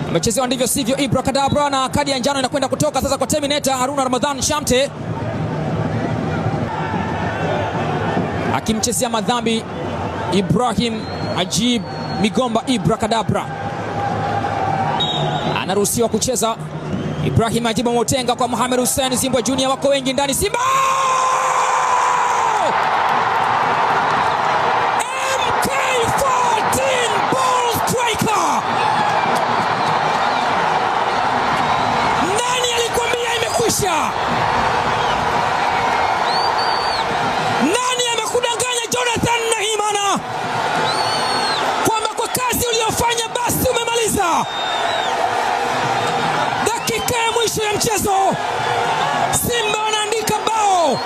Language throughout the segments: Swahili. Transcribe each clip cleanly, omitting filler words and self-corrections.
Amechezewa ndivyo sivyo Ibra Kadabra, na kadi ya njano inakwenda kutoka sasa kwa Terminator Haruna Ramadhan Shamte, akimchezea madhambi Ibrahim Ajib Migomba. Ibra Kadabra anaruhusiwa kucheza. Ibrahim Ajib Motenga kwa Mohamed Hussein Zimbwe Junior, wako wengi ndani. Simba MK14 ball striker. Nani alikwambia imekwisha? Nani amekudanganya Jonathan Nahimana kwamba kwa kazi uliyofanya basi umemaliza? Dakika ya mwisho ya mchezo, Simba wanaandika bao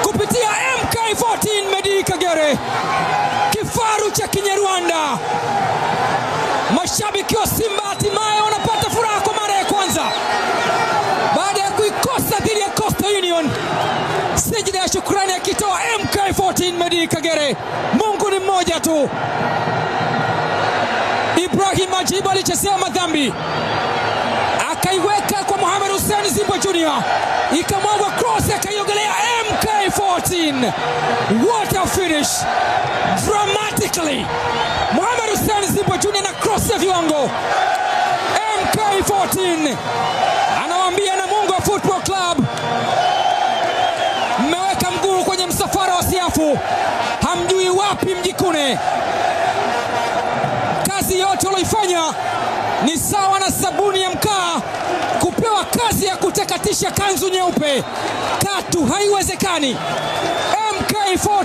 kupitia MK14 Medi Kagere, kifaru cha Kinyarwanda. Mashabiki wa Simba hatimaye wanapata furaha kwa mara ya kwanza baada ya kuikosa dhidi ya Coastal Union. Sijida ya shukrani akitoa MK14 Medi Kagere. Mungu ni mmoja tu. Ibrahim Ajib alichezea madhambi, akaiweka kwa Mohamed Hussein Zimbwe Junior, ikamwagwa cross, akaiogelea MK14. What a finish dramatically. Mohamed Hussein Zimbwe Junior na cross ya viwango. MK14 anawaambia Namungo Football Club, mmeweka mguu kwenye msafara wa siafu, hamjui wapi mjikune. Kazi yote uloifanya ni sawa na sabuni ya mkaa kupewa kazi ya kutakatisha kanzu nyeupe. Katu haiwezekani. MK14